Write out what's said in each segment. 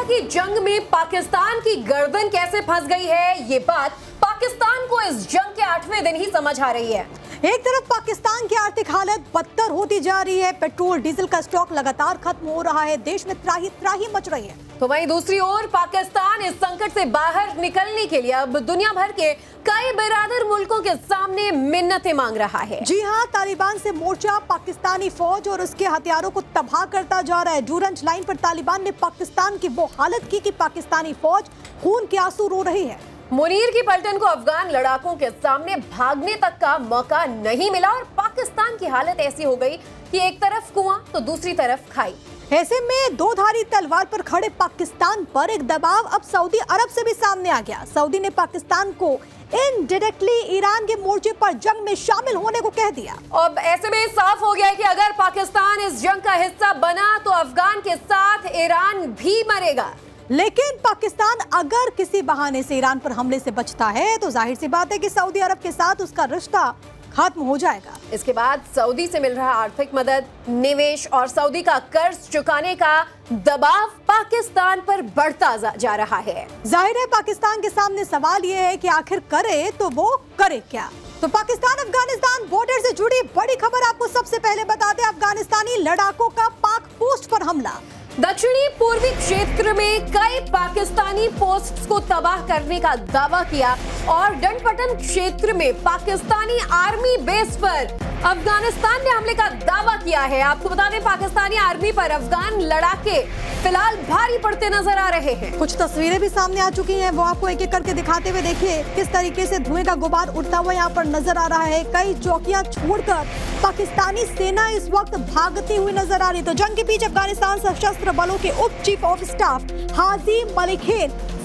की जंग में पाकिस्तान की गर्दन कैसे फंस गई है, ये बात पाकिस्तान को इस जंग के 8वें दिन ही समझ आ रही है। एक तरफ पाकिस्तान की आर्थिक हालत बदतर होती जा रही है, पेट्रोल डीजल का स्टॉक लगातार खत्म हो रहा है, देश में त्राही त्राही मच रही है। तो वहीं दूसरी ओर पाकिस्तान इस संकट से बाहर निकलने के लिए अब दुनिया भर के कई बिरादर मुल्कों के सामने मिन्नतें मांग रहा है। जी हां, तालिबान से मोर्चा पाकिस्तानी फौज और उसके हथियारों को तबाह करता जा रहा है। डूरंज लाइन पर तालिबान ने पाकिस्तान की वो हालत की कि पाकिस्तानी फौज खून के आंसू रो रही है। मुनीर की पलटन को अफगान लड़ाकों के सामने भागने तक का मौका नहीं मिला और पाकिस्तान की हालत ऐसी हो गई कि एक तरफ कुआं तो दूसरी तरफ खाई। ऐसे में दो धारी तलवार पर खड़े पाकिस्तान पर एक दबाव अब सऊदी अरब से भी सामने आ गया। सऊदी ने पाकिस्तान को इनडायरेक्टली ईरान के मोर्चे पर जंग में शामिल होने को कह दिया। अब ऐसे में साफ हो गया है कि अगर पाकिस्तान इस जंग का हिस्सा बना तो अफगान के साथ ईरान भी मरेगा। लेकिन पाकिस्तान अगर किसी बहाने से ईरान पर हमले से बचता है तो जाहिर सी बात है कि सऊदी अरब के साथ उसका रिश्ता खत्म हो जाएगा। इसके बाद सऊदी से मिल रहा आर्थिक मदद, निवेश और सऊदी का कर्ज चुकाने का दबाव पाकिस्तान पर बढ़ता जा रहा है। जाहिर है पाकिस्तान के सामने सवाल यह है कि आखिर करे तो वो करे क्या। तो पाकिस्तान अफगानिस्तान बॉर्डर से जुड़ी बड़ी खबर आपको सबसे पहले बता दें, अफगानिस्तानी लड़ाकों का पाक पोस्ट पर हमला। दक्षिणी पूर्वी क्षेत्र में कई पाकिस्तानी पोस्ट्स को तबाह करने का दावा किया और डंडपटन क्षेत्र में पाकिस्तानी आर्मी बेस पर अफगानिस्तान ने हमले का दावा किया है। आपको बता दें, पाकिस्तानी आर्मी पर अफगान लड़ाके फिलहाल भारी पड़ते नजर आ रहे हैं। कुछ तस्वीरें भी सामने आ चुकी हैं, वो आपको एक एक करके दिखाते हुए देखिए किस तरीके से धुएं का गुबार उड़ता हुआ यहाँ पर नजर आ रहा है। कई चौकियां छोड़कर पाकिस्तानी सेना इस वक्त भागती हुई नजर आ रही। तो जंग के बीच अफगानिस्तान सशस्त्र बलों के उप चीफ ऑफ स्टाफ हाजी मलिक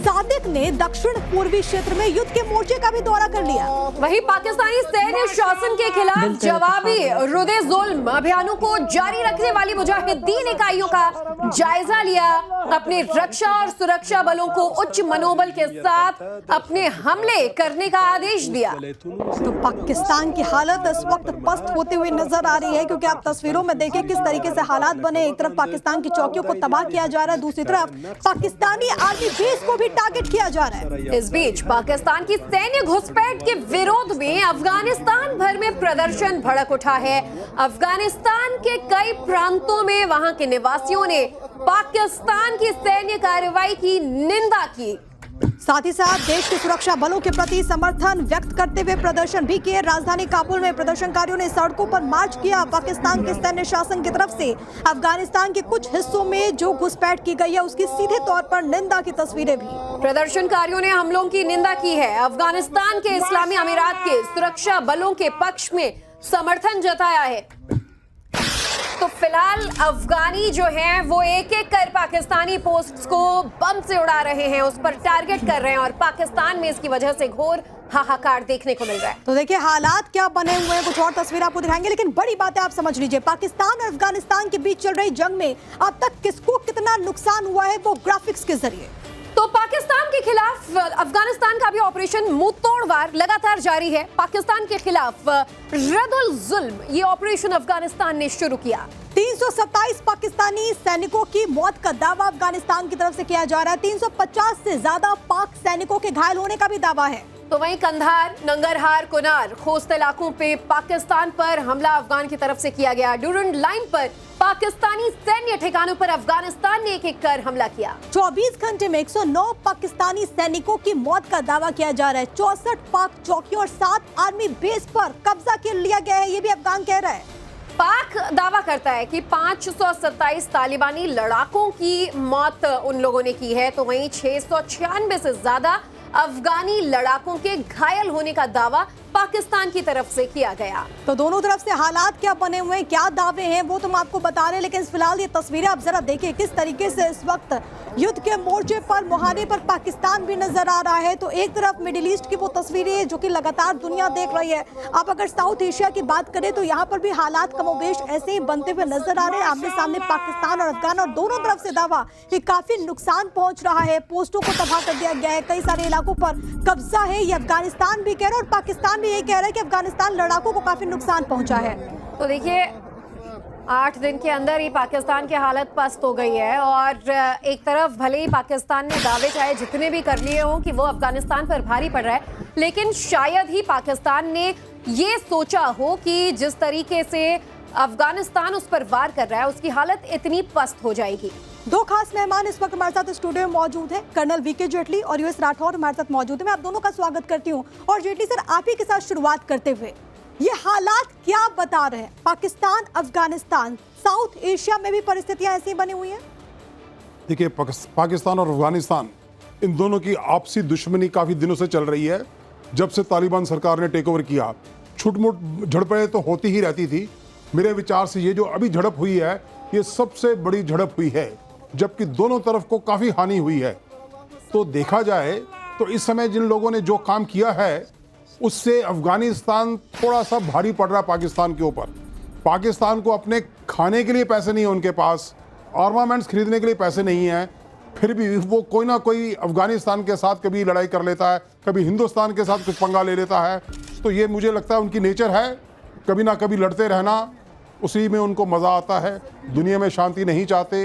सादिक ने दक्षिण पूर्वी क्षेत्र में युद्ध के मोर्चे का भी दौरा कर लिया। वहीं पाकिस्तानी सैन्य शासन के खिलाफ जवाबी रुदे-जुल्म अभियानों को जारी रखने वाली मुजाहिदीन इकाइयों का जायजा लिया। अपने रक्षा और सुरक्षा बलों को उच्च मनोबल के साथ अपने हमले करने का आदेश दिया। तो पाकिस्तान की हालत इस वक्त पस्त होते हुए नजर आ रही है, क्योंकि आप तस्वीरों में देखें किस तरीके से हालात बने। एक तरफ पाकिस्तान की चौकियों को तबाह किया जा रहा है, दूसरी तरफ पाकिस्तानी आर्मी बेस को भी टारगेट किया जा रहा है। इस बीच पाकिस्तान की सैन्य घुसपैठ के विरोध में अफगानिस्तान भर में प्रदर्शन भड़क उठा है। अफगानिस्तान के कई प्रांतों में वहां के निवासियों ने पाकिस्तान की सैन्य कार्रवाई की निंदा की। साथ ही साथ देश के सुरक्षा बलों के प्रति समर्थन व्यक्त करते हुए प्रदर्शन भी किए। राजधानी काबुल में प्रदर्शनकारियों ने सड़कों पर मार्च किया। पाकिस्तान के सैन्य शासन की तरफ से अफगानिस्तान के कुछ हिस्सों में जो घुसपैठ की गई है उसकी सीधे तौर पर निंदा की तस्वीरें भी। प्रदर्शनकारियों ने हमलों की निंदा की है। अफगानिस्तान के इस्लामी अमीरात के सुरक्षा बलों के पक्ष में समर्थन जताया है। तो फिलहाल अफगानी जो हैं वो एक एक कर पाकिस्तानी पोस्ट्स को बम से उड़ा रहे हैं, उस पर टारगेट कर रहे हैं और पाकिस्तान में इसकी वजह से घोर हाहाकार देखने को मिल रहा है। तो देखिए हालात क्या बने हुए हैं, कुछ और तस्वीर आपको दिखाएंगे, लेकिन बड़ी बात है आप समझ लीजिए, पाकिस्तान और अफगानिस्तान के बीच चल रही जंग में अब तक किसको कितना नुकसान हुआ है वो ग्राफिक्स के जरिए। तो पाकिस्तान के खिलाफ अफगानिस्तान का भी ऑपरेशन मुंह तोड़ वार लगातार जारी है। पाकिस्तान के खिलाफ रद्दुल जुल्म ये ऑपरेशन अफगानिस्तान ने शुरू किया। 327 पाकिस्तानी सैनिकों की मौत का दावा अफगानिस्तान की तरफ से किया जा रहा है। 350 से ज्यादा पाक सैनिकों के घायल होने का भी दावा है। तो वहीं कंधार, नंगरहार, कुनार, खोस्त इलाकों पे पाकिस्तान पर हमला अफगान की तरफ से किया गया। डूरंड लाइन पर पाकिस्तानी सैन्य ठिकानों पर अफगानिस्तान ने एक एक कर हमला किया। 24 घंटे में 109 पाकिस्तानी सैनिकों की मौत का दावा किया जा रहा है। 64 पाक चौकियों और 7 आर्मी बेस पर कब्जा कर लिया गया है, ये भी अफगान कह रहा है। पाक दावा करता है कि 527 तालिबानी लड़ाकों की मौत उन लोगों ने की है, तो वहीं 696 से ज्यादा अफगानी लड़ाकों के घायल होने का दावा पाकिस्तान की तरफ से किया गया। तो दोनों तरफ से हालात क्या बने हुए हैं, क्या दावे हैं वो तो हम आपको बता रहे हैं, लेकिन फिलहाल ये तस्वीरें आप जरा देखिए किस तरीके से इस वक्त युद्ध के मोर्चे पर मुहाने पर पाकिस्तान भी नजर आ रहा है। तो एक तरफ मिडिल ईस्ट की वो तस्वीरें जो कि लगातार दुनिया देख रही है। आप अगर साउथ एशिया की बात करें तो यहाँ पर भी हालात कमोबेश ऐसे ही बनते हुए नजर आ रहे हैं। आमने सामने पाकिस्तान और अफगान और दोनों तरफ से दावा कि काफी नुकसान पहुंच रहा है, पोस्टों को तबाह कर दिया गया है, कई सारे इलाकों पर कब्जा है। ये अफगानिस्तान भी कह रहा है और पाकिस्तान भी ये कह रहा है कि अफगानिस्तान लड़ाकों को काफी नुकसान पहुंचा है। तो देखिए 8 दिन के अंदर ही पाकिस्तान की हालत पस्त हो गई है और एक तरफ भले ही पाकिस्तान ने दावे चाहे जितने भी कर लिए हों कि वो अफगानिस्तान पर भारी पड़ रहा है, लेकिन शायद ही पाकिस्तान ने ये सोचा हो कि जिस तरीके से अफगानिस्तान उस पर वार कर रहा है उसकी हालत इतनी पस्त हो जाएगी। दो खास मेहमान इस वक्त हमारे साथ स्टूडियो में मौजूद हैं, कर्नल वीके जेटली और यूएस राठौर हमारे साथ मौजूद है। मैं आप दोनों का स्वागत करती हूं। और जेटली सर, आप ही के साथ शुरुआत करते हुए, ये हालात क्या बता रहे हैं? पाकिस्तान, अफगानिस्तान, साउथ एशिया में भी परिस्थितियां ऐसी बनी हुई हैं। देखिए, पाकिस्तान और अफगानिस्तान, इन दोनों की आपसी दुश्मनी काफ़ी दिनों से चल रही है। जब से तालिबान सरकार ने टेक ओवर किया, छुटमुट झड़पें तो होती ही रहती थी। मेरे विचार से ये जो अभी झड़प हुई है, ये सबसे बड़ी झड़प हुई है, जबकि दोनों तरफ को काफ़ी हानि हुई है। तो देखा जाए तो इस समय जिन लोगों ने जो काम किया है, उससे अफगानिस्तान थोड़ा सा भारी पड़ रहा है पाकिस्तान के ऊपर। पाकिस्तान को अपने खाने के लिए पैसे नहीं है उनके पास, आर्मामेंट्स खरीदने के लिए पैसे नहीं हैं, फिर भी वो कोई ना कोई अफगानिस्तान के साथ कभी लड़ाई कर लेता है, कभी हिंदुस्तान के साथ कुछ पंगा ले लेता है। तो ये मुझे लगता है उनकी नेचर है, कभी ना कभी लड़ते रहना, उसी में उनको मज़ा आता है। दुनिया में शांति नहीं चाहते,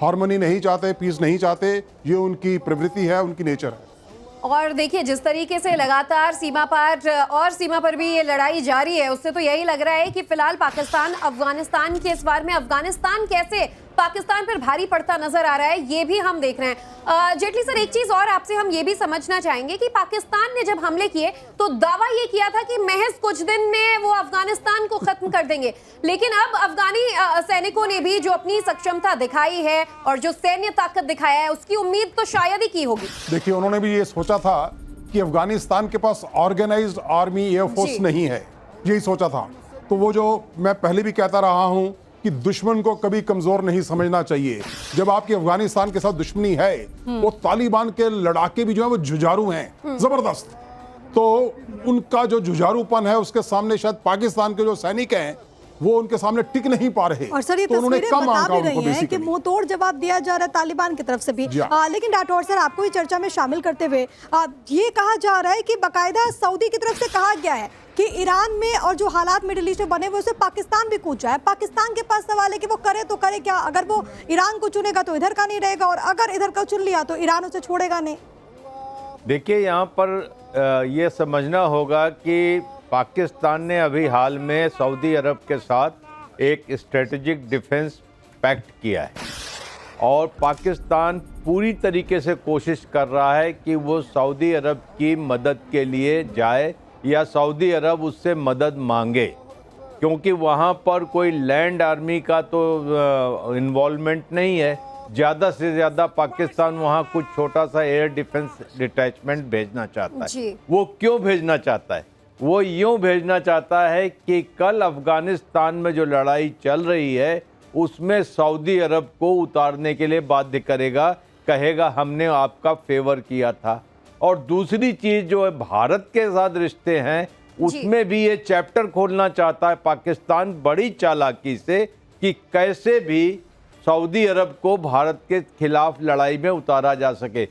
हार्मनी नहीं चाहते, पीस नहीं चाहते, ये उनकी प्रवृत्ति है, उनकी नेचर है। और देखिए, जिस तरीके से लगातार सीमा पार और सीमा पर भी ये लड़ाई जारी है, उससे तो यही लग रहा है कि फिलहाल पाकिस्तान अफगानिस्तान के इस वार में अफगानिस्तान कैसे पाकिस्तान पर भारी पड़ता नजर आ रहा है, ये भी हम देख रहे हैं। जेटली सर, एक चीज और आपसे हम ये भी समझना चाहेंगे कि पाकिस्तान ने जब हमले किए तो दावा ये किया था कि महज कुछ दिन में वो अफगानिस्तान को खत्म कर देंगे, लेकिन अब अफगानी सैनिकों ने भी जो अपनी सक्षमता दिखाई है और जो सैन्य ताकत दिखाया है, उसकी उम्मीद तो शायद ही की होगी। देखिए, उन्होंने भी ये सोचा था कि अफगानिस्तान के पास ऑर्गेनाइज्ड आर्मी, एयरफोर्स नहीं है, यही सोचा था। तो वो जो मैं पहले भी कहता रहा हूं कि दुश्मन को कभी कमजोर नहीं समझना चाहिए। जब आपकी अफगानिस्तान के साथ दुश्मनी है, वो तालिबान के लड़ाके भी जो है वो जुझारू हैं, जबरदस्त। तो उनका जो जुझारूपन है, उसके सामने शायद पाकिस्तान के जो सैनिक हैं वो उनके सामने टिक नहीं पा रहे। और सर, ये तो उन्होंने तस्वीरें कम बता आंका भी उनको रही हैं कि मुंह तोड़ जवाब दिया जा रहा है तालिबान की तरफ से भी। लेकिन राठौर सर, आपको भी चर्चा में शामिल करते हुए ये कहा जा रहा है कि बाकायदा सऊदी की तरफ से कहा गया है कि ईरान में और जो हालात मिडिल ईस्ट में बने हुए, उसे पाकिस्तान भी कूद जाए। पाकिस्तान के पास सवाल है कि वो करे तो करे क्या? अगर वो ईरान को चुनेगा तो इधर का नहीं रहेगा, और अगर इधर का चुन लिया तो ईरान उसे छोड़ेगा नहीं। देखिए, यहाँ पर ये समझना होगा कि पाकिस्तान ने अभी हाल में सऊदी अरब के साथ एक स्ट्रेटेजिक डिफेंस पैक्ट किया है और पाकिस्तान पूरी तरीके से कोशिश कर रहा है कि वो सऊदी अरब की मदद के लिए जाए या सऊदी अरब उससे मदद मांगे, क्योंकि वहाँ पर कोई लैंड आर्मी का तो इन्वॉल्वमेंट नहीं है। ज़्यादा से ज़्यादा पाकिस्तान वहाँ कुछ छोटा सा एयर डिफेंस डिटैचमेंट भेजना चाहता है। वो क्यों भेजना चाहता है? वो यूँ भेजना चाहता है कि कल अफगानिस्तान में जो लड़ाई चल रही है उसमें सऊदी अरब को उतारने के लिए बाध्य करेगा, कहेगा हमने आपका फेवर किया था। और दूसरी चीज़ जो है भारत के साथ रिश्ते हैं, उसमें भी ये चैप्टर खोलना चाहता है पाकिस्तान बड़ी चालाकी से कि कैसे भी सऊदी अरब को भारत के खिलाफ लड़ाई में उतारा जा सके।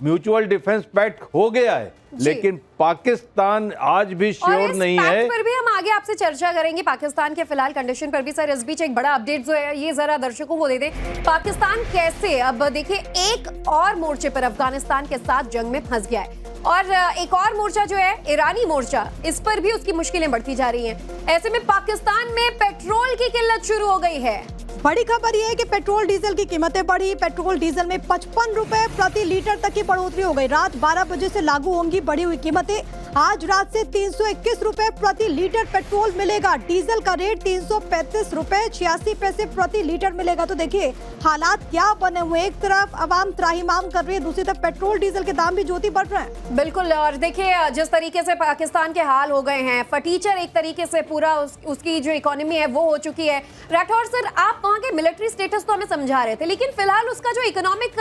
म्यूचुअल डिफेंस पैक्ट हो गया है, लेकिन पाकिस्तान आज भी श्योर नहीं है। पर भी हम आगे आपसे चर्चा करेंगे पाकिस्तान के फिलहाल कंडीशन पर भी। सर, इस बीच एक बड़ा अपडेट जो है ये जरा दर्शकों को दे दें। पाकिस्तान कैसे अब देखिए एक और मोर्चे पर अफगानिस्तान के साथ जंग में फंस गया है, और एक और मोर्चा जो है ईरानी मोर्चा, इस पर भी उसकी मुश्किलें बढ़ती जा रही हैं। ऐसे में पाकिस्तान में पेट्रोल की किल्लत शुरू हो गई है। बड़ी खबर यह है कि पेट्रोल डीजल की कीमतें बढ़ी। पेट्रोल डीजल में 55 रुपए प्रति लीटर तक की बढ़ोतरी हो गई। रात 12 बजे से लागू होंगी बढ़ी हुई कीमतें। आज रात से 321 रुपए प्रति लीटर पेट्रोल मिलेगा। डीजल का रेट 335 रुपए 86 पैसे प्रति लीटर मिलेगा। तो देखिए हालात क्या बने हुए, एक तरफ आवाम त्राहिमाम कर रही है, दूसरी तरफ पेट्रोल डीजल के दाम भी ज्योति बढ़ रहे हैं। बिल्कुल, और देखिए जिस तरीके से पाकिस्तान के हाल हो गए हैं, फटीचर एक तरीके से पूरा उसकी जो इकोनॉमी है वो हो चुकी है। राठौर सर, आप वहाँ के मिलिट्री स्टेटस तो हमें समझा रहे थे, लेकिन फिलहाल उसका जो इकोनॉमिक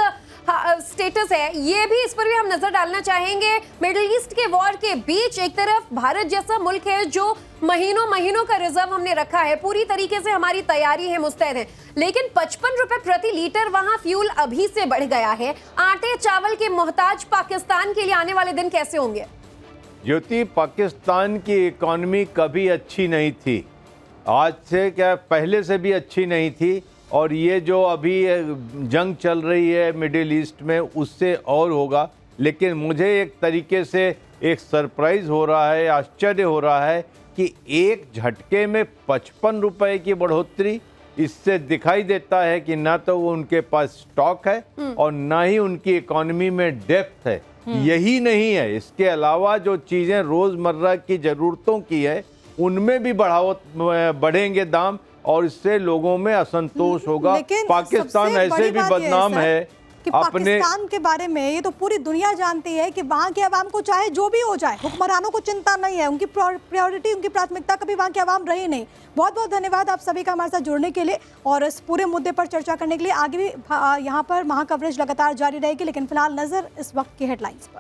स्टेटस है, ये भी, इस पर भी हम नजर डालना चाहेंगे। मिडिल ईस्ट के वॉर के बीच एक तरफ भारत जैसा मुल्क है जो महीनों का रिजर्व हमने रखा है, पूरी तरीके से हमारी तैयारी है, मुस्तैद है, लेकिन 55 रुपए प्रति लीटर वहां फ्यूल अभी से बढ़ गया है। आटे चावल के मोहताज पाकिस्तान के लिए आने वाले दिन कैसे होंगे? ज्योति, पाकिस्तान की इकोनॉमी कभी अच्छी नहीं थी आज से क्या पहले से भी अच्छी नहीं थी, और ये जो अभी जंग चल रही है मिडिल ईस्ट में उससे और होगा। लेकिन मुझे एक तरीके से एक सरप्राइज हो रहा है, आश्चर्य हो रहा है कि एक झटके में 55 रुपए की बढ़ोतरी, इससे दिखाई देता है कि ना तो वो उनके पास स्टॉक है और ना ही उनकी इकोनॉमी में डेप्थ है। यही नहीं है, इसके अलावा जो चीज़ें रोज़मर्रा की ज़रूरतों की है उनमें भी बढ़ेंगे दाम, और इससे लोगों में असंतोष होगा। लेकिन पाकिस्तान सबसे ऐसे बड़ी भी बात ये बदनाम सर, है कि अपने पाकिस्तान के बारे में ये तो पूरी दुनिया जानती है कि वहाँ के अवाम को चाहे जो भी हो जाए, हुक्मरानों को चिंता नहीं है, उनकी प्रायोरिटी, उनकी प्राथमिकता कभी वहाँ के अवाम रही नहीं। बहुत बहुत धन्यवाद आप सभी का हमारे साथ जुड़ने के लिए और इस पूरे मुद्दे पर चर्चा करने के लिए। आगे भी यहाँ पर महा कवरेज लगातार जारी रहेगी, लेकिन फिलहाल नजर इस वक्त की हेडलाइंस पर।